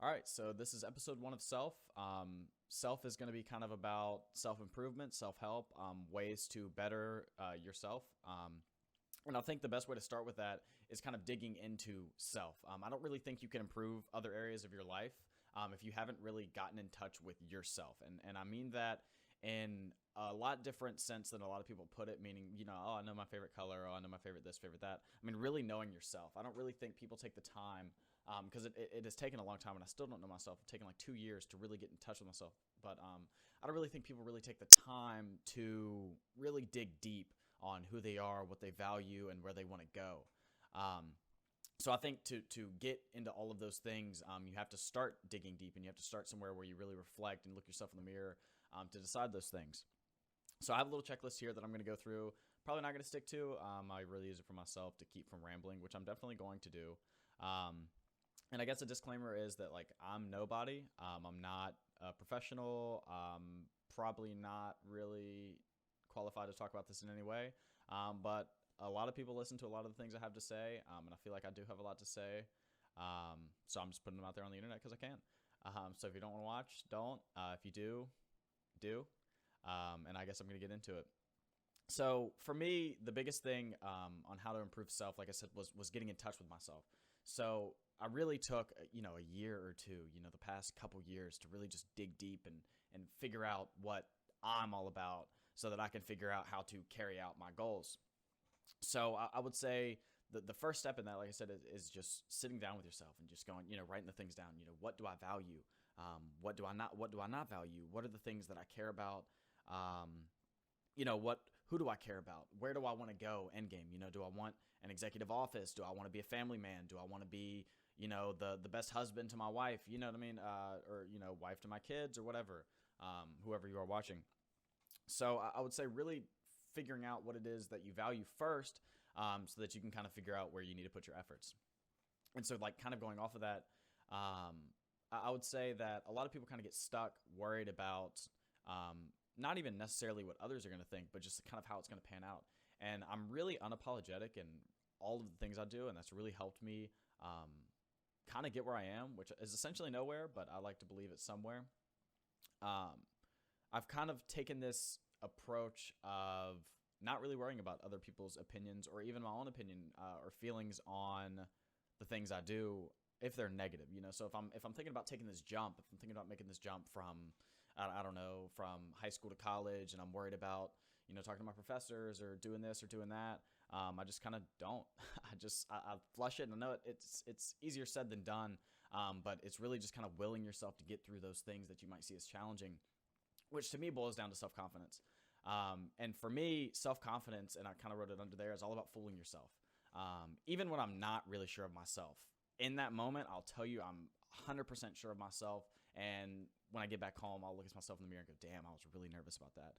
All right, so this is episode one of Self. Self is going to be kind of about self improvement, self help, ways to better yourself. And I think the best way to start with that is kind of digging into self. I don't really think you can improve other areas of your life if you haven't really gotten in touch with yourself. And I mean that in a lot different sense than a lot of people put it, meaning, oh, I know my favorite color, oh, I know my favorite this, favorite that. I mean, really knowing yourself. I don't really think people take the time because it has taken a long time and I still don't know myself. It's taken like 2 years to really get in touch with myself. But I don't really think people really take the time to really dig deep on who they are, what they value, and where they want to go. Um, so I think to get into all of those things, you have to start digging deep, and you have to start somewhere where you really reflect and look yourself in the mirror to decide those things. So I have a little checklist here that I'm going to go through. Probably not going to stick to. I really use it for myself to keep from rambling, which I'm definitely going to do. Um, and I guess a disclaimer is that like I'm nobody. I'm not a professional. Probably not really qualified to talk about this in any way. But a lot of people listen to a lot of the things I have to say, and I feel like I do have a lot to say. So I'm just putting them out there on the internet because I can. So if you don't want to watch, don't. If you do, do. And I guess I'm going to get into it. So for me, the biggest thing on how to improve self, like I said, was getting in touch with myself. So I really took a year or two, the past couple years to really just dig deep and figure out what I'm all about, so that I can figure out how to carry out my goals. So I would say the first step in that, like I said, is just sitting down with yourself and just going, writing the things down. What do I value? What do I not? What do I not value? What are the things that I care about? Um, who do I care about? Where do I want to go? End game. Do I want an executive office? Do I want to be a family man? Do I want to be the best husband to my wife? You know what I mean? Or wife to my kids or whatever. Whoever you are watching. So I would say really figuring out what it is that you value first, so that you can kind of figure out where you need to put your efforts. And so like kind of going off of that, I would say that a lot of people kind of get stuck worried about not even necessarily what others are going to think, but just kind of how it's going to pan out. And I'm really unapologetic in all of the things I do, and that's really helped me kind of get where I am, which is essentially nowhere, but I like to believe it's somewhere. Um, I've kind of taken this approach of not really worrying about other people's opinions or even my own opinion or feelings on the things I do if they're negative. So if I'm thinking about taking this jump, if I'm thinking about making this jump from I don't know, from high school to college, and I'm worried about talking to my professors or doing this or doing that, I just kind of don't. I flush it, and I know it's easier said than done, but it's really just kind of willing yourself to get through those things that you might see as challenging, which to me boils down to self-confidence. And for me, self-confidence, and I kind of wrote it under there, is all about fooling yourself. Even when I'm not really sure of myself. In that moment, I'll tell you I'm 100% sure of myself. And when I get back home, I'll look at myself in the mirror and go, damn, I was really nervous about that.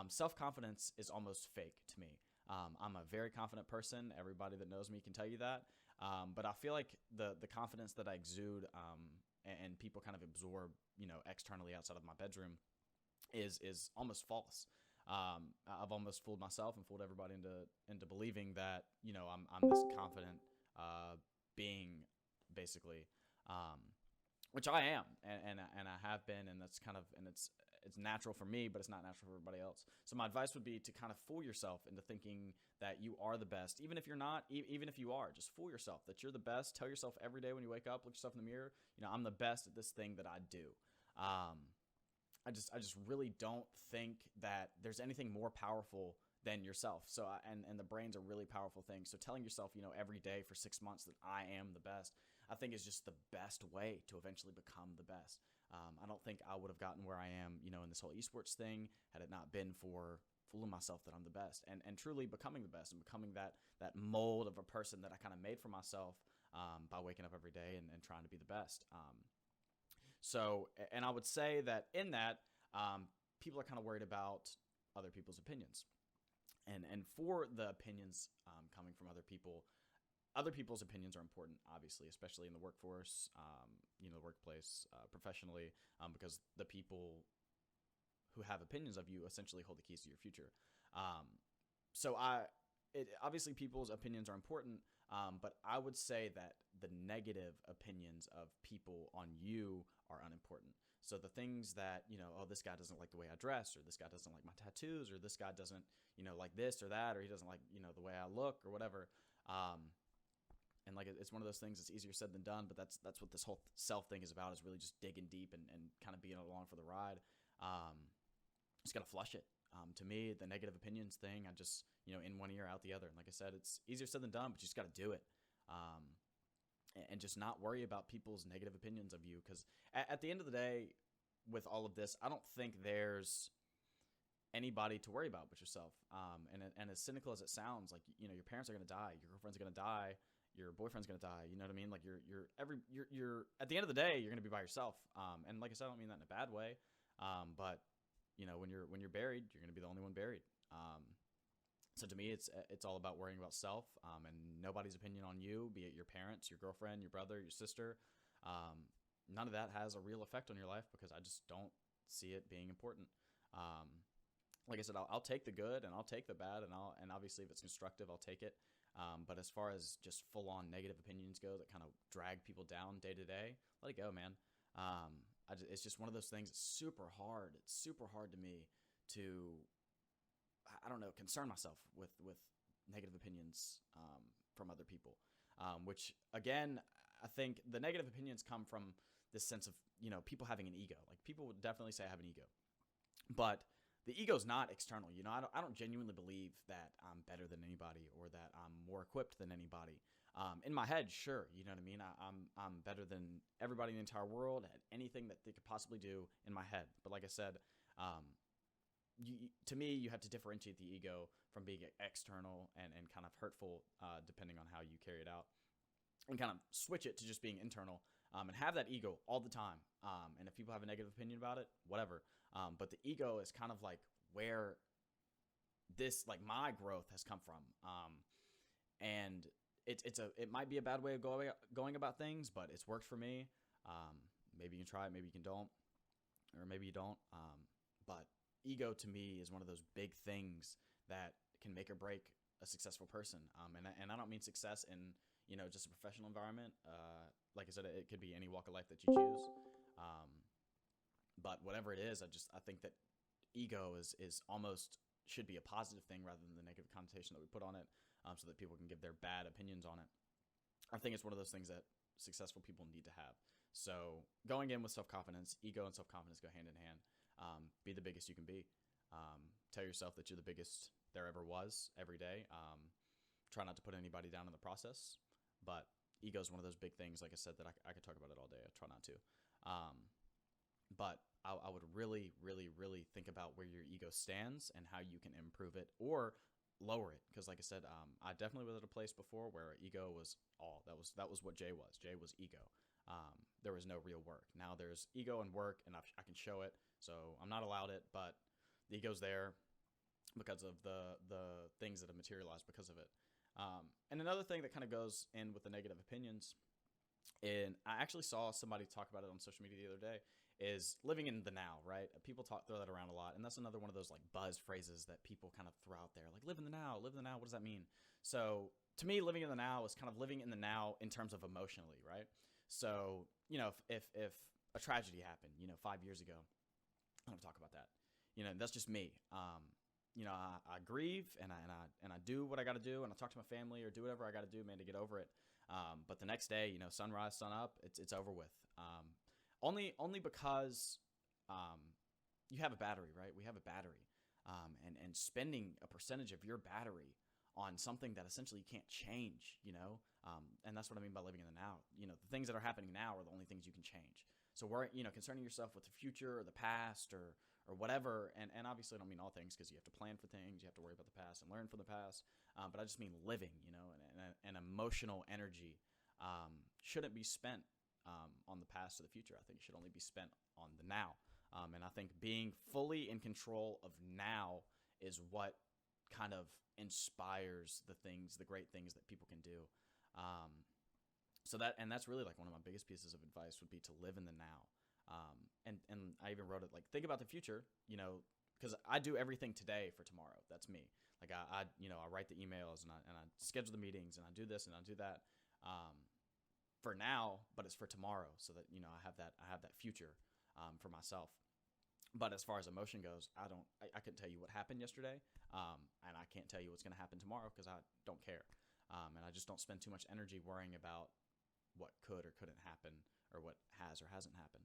Self-confidence is almost fake to me. I'm a very confident person. Everybody that knows me can tell you that. But I feel like the confidence that I exude and people kind of absorb, externally outside of my bedroom is almost false. I've almost fooled myself and fooled everybody into believing that I'm this confident being, basically, which I am, and I have been, and that's kind of, and it's natural for me, but it's not natural for everybody else. So my advice would be to kind of fool yourself into thinking that you are the best, even if you're not, even if you are. Just fool yourself that you're the best. Tell yourself every day when you wake up, look yourself in the mirror. I'm the best at this thing that I do. I just really don't think that there's anything more powerful than yourself. So and the brain's a really powerful thing. So telling yourself, every day for 6 months that I am the best, I think is just the best way to eventually become the best. I don't think I would have gotten where I am, in this whole esports thing, had it not been for fooling myself that I'm the best and truly becoming the best and becoming that mold of a person that I kind of made for myself by waking up every day and trying to be the best. So, and I would say that in that, people are kind of worried about other people's opinions. And for the opinions coming from other people's opinions are important, obviously, especially in the workforce, the workplace, professionally, because the people who have opinions of you essentially hold the keys to your future. So obviously people's opinions are important, but I would say that the negative opinions of people on you are unimportant. So the things that, oh, this guy doesn't like the way I dress, or this guy doesn't like my tattoos, or this guy doesn't, like this or that, or he doesn't like, the way I look or whatever. And like, it's one of those things that's easier said than done, but that's what this whole self thing is about, is really just digging deep and kind of being along for the ride. Just got to flush it. To me, the negative opinions thing, I just, in one ear, out the other. And like I said, it's easier said than done, but you just got to do it. And just not worry about people's negative opinions of you. Because at the end of the day, with all of this, I don't think there's anybody to worry about but yourself. And as cynical as it sounds, like, your parents are going to die, your girlfriend's going to die, your boyfriend's going to die. You know what I mean? Like, you're at the end of the day, you're going to be by yourself. And like I said, I don't mean that in a bad way. But when you're buried, you're going to be the only one buried. So to me, it's all about worrying about self, and nobody's opinion on you, be it your parents, your girlfriend, your brother, your sister. None of that has a real effect on your life, because I just don't see it being important. Like I said, I'll take the good and I'll take the bad, and obviously if it's constructive, I'll take it. But as far as just full on negative opinions go that kind of drag people down day to day, let it go, man. It's just one of those things. It's super hard. It's super hard to me to, I don't know, concern myself with negative opinions from other people. Which, again, I think the negative opinions come from this sense of, people having an ego. Like, people would definitely say I have an ego. But the ego's not external. I don't genuinely believe that I'm better than anybody, or that I'm more equipped than anybody. In my head, sure, you know what I mean? I'm better than everybody in the entire world at anything that they could possibly do in my head. But like I said, to me, you have to differentiate the ego from being external and kind of hurtful, depending on how you carry it out, and kind of switch it to just being internal, and have that ego all the time. And if people have a negative opinion about it, whatever. But the ego is kind of like where this, like, my growth has come from. And it might be a bad way of going about things, but it's worked for me. Maybe you can try it, maybe you can don't, or maybe you don't. But ego to me is one of those big things that can make or break a successful person. And I don't mean success in, just a professional environment. Like I said, it could be any walk of life that you choose. But whatever it is, I think that ego is almost should be a positive thing rather than the negative connotation that we put on it, so that people can give their bad opinions on it. I think it's one of those things that successful people need to have. So going in with self-confidence, ego and self-confidence go hand in hand. Be the biggest you can be. Tell yourself that you're the biggest there ever was every day. Try not to put anybody down in the process. But ego is one of those big things, like I said, that I could talk about it all day. I try not to. But I would really, really, really think about where your ego stands and how you can improve it or lower it. Because like I said, I definitely was at a place before where ego was all. That was what Jay was. Jay was ego. There was no real work. Now there's ego and work, and I can show it. So I'm not allowed it, but the ego's there because of the things that have materialized because of it. And another thing that kind of goes in with the negative opinions, and I actually saw somebody talk about it on social media the other day, is living in the now, right? People throw that around a lot, and that's another one of those like buzz phrases that people kind of throw out there, like live in the now, live in the now. What does that mean? So to me, living in the now is kind of living in the now in terms of emotionally, right? So, if a tragedy happened, 5 years ago, I don't talk about that. That's just me. I grieve and I do what I got to do, and I talk to my family or do whatever I got to do, man, to get over it. But the next day, sunrise, sun up, it's over with. Only because you have a battery, right? We have a battery, and spending a percentage of your battery on something that essentially you can't change, and that's what I mean by living in the now. The things that are happening now are the only things you can change. So concerning yourself with the future or the past or whatever, and obviously I don't mean all things, because you have to plan for things, you have to worry about the past and learn from the past, but I just mean living, and emotional energy shouldn't be spent on the past or the future. I think it should only be spent on the now, and I think being fully in control of now is what kind of inspires the great things that people can do. So that's really like one of my biggest pieces of advice would be to live in the now. And I even wrote it like, think about the future, because I do everything today for tomorrow. That's me. Like I write the emails and I schedule the meetings and I do this and I do that. for now, but it's for tomorrow, so that I have that future for myself. But as far as emotion goes, I couldn't tell you what happened yesterday, and I can't tell you what's going to happen tomorrow because I don't care, and I just don't spend too much energy worrying about what could or couldn't happen or what has or hasn't happened,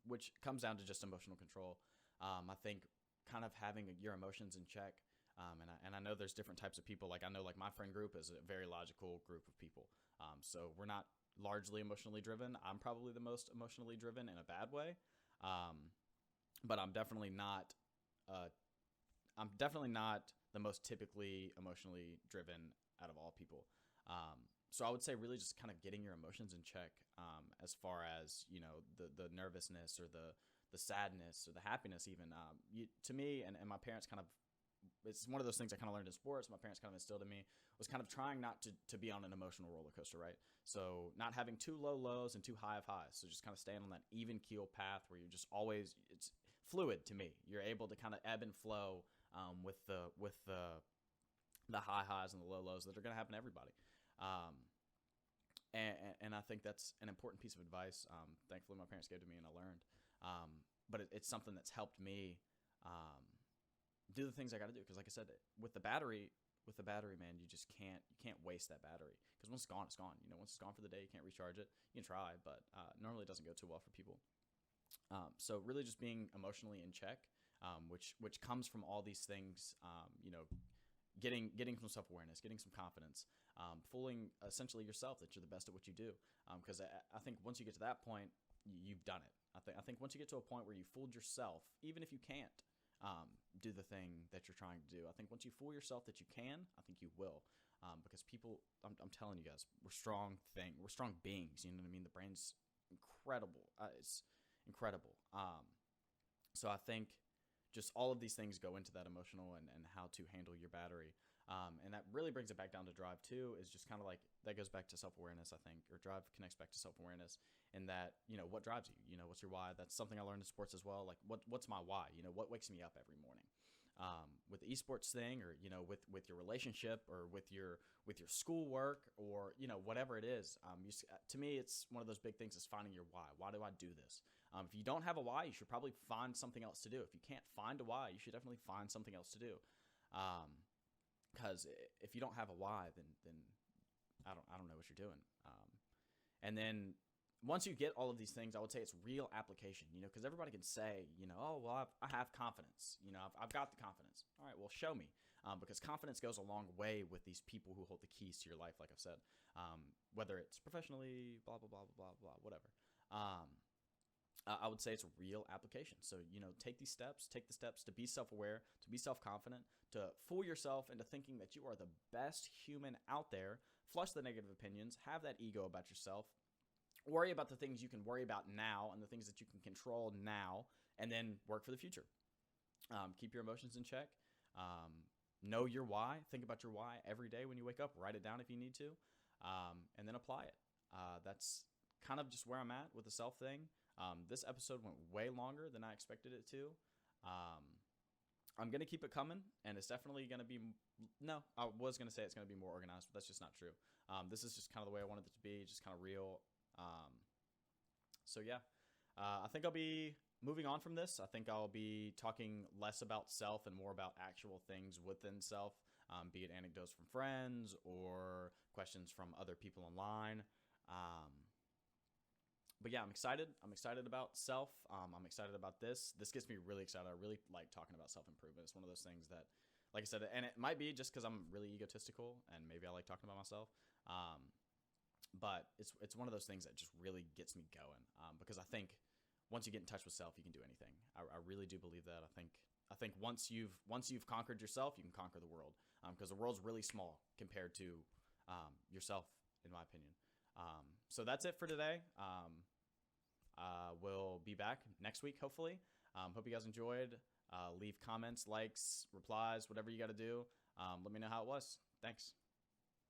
which comes down to just emotional control. I think kind of having your emotions in check. And I know there's different types of people. Like I know like my friend group is a very logical group of people. So we're not largely emotionally driven. I'm probably the most emotionally driven in a bad way. But I'm definitely not the most typically emotionally driven out of all people. So I would say really just kind of getting your emotions in check, as far as, the nervousness or the sadness or the happiness even. To me, and my parents kind of, it's one of those things I kind of learned in sports. My parents kind of instilled in me was kind of trying not to be on an emotional roller coaster, right? So not having too low lows and too high of highs. So just kind of staying on that even keel path where you're just always, it's fluid to me. You're able to kind of ebb and flow with the high highs and the low lows that are going to happen to everybody. And I think that's an important piece of advice. Thankfully, my parents gave to me and I learned. But it's something that's helped me do the things I got to do. Because like I said, with the battery, man, you can't waste that battery. Because once it's gone, it's gone. Once it's gone for the day, you can't recharge it. You can try, but normally it doesn't go too well for people. So really just being emotionally in check, which comes from all these things, getting some self-awareness, getting some confidence, fooling essentially yourself that you're the best at what you do. Because I think once you get to that point, you've done it. I think once you get to a point where you fooled yourself, even if you can't do the thing that you're trying to do, I think once you fool yourself that you can, I think you will. Because people, I'm telling you guys, we're strong beings. You know what I mean? The brain's incredible. It's incredible. So I think just all of these things go into that emotional and how to handle your battery. And that really brings it back down to drive too, is just kind of like, that goes back to self-awareness, I think, or drive connects back to self-awareness, in that, what drives you, what's your why? That's something I learned in sports as well. Like what's my why? What wakes me up every morning? With the esports thing, or, with your relationship, or with your schoolwork, or, whatever it is. To me, it's one of those big things is finding your why. Why do I do this? If you don't have a why, you should probably find something else to do. If you can't find a why, you should definitely find something else to do. Because if you don't have a why, then I don't know what you're doing. And then once you get all of these things, I would say it's real application, because everybody can say, oh, well, I have confidence. I've got the confidence. All right, well, show me. Because confidence goes a long way with these people who hold the keys to your life, like I've said, whether it's professionally, blah, blah, blah, blah, blah, whatever. I would say it's a real application. So, take the steps to be self-aware, to be self-confident, to fool yourself into thinking that you are the best human out there, flush the negative opinions, have that ego about yourself, worry about the things you can worry about now and the things that you can control now, and then work for the future. Keep your emotions in check. Know your why. Think about your why every day when you wake up. Write it down if you need to, and then apply it. That's kind of just where I'm at with the self thing. This episode went way longer than I expected it to. I'm going to keep it coming, and it's definitely going to be, no, I was going to say it's going to be more organized, but that's just not true. This is just kind of the way I wanted it to be, just kind of real. So yeah, I think I'll be moving on from this. I think I'll be talking less about self and more about actual things within self, be it anecdotes from friends or questions from other people online. But yeah, I'm excited. I'm excited about self. I'm excited about this. This gets me really excited. I really like talking about self-improvement. It's one of those things that, like I said, and it might be just because I'm really egotistical and maybe I like talking about myself. But it's one of those things that just really gets me going. Because I think once you get in touch with self, you can do anything. I really do believe that. I think once you've conquered yourself, you can conquer the world. Because the world's really small compared to yourself, in my opinion. So that's it for today. We'll be back next week, hopefully. Hope you guys enjoyed. Leave comments, likes, replies, whatever you got to do. Let me know how it was. Thanks.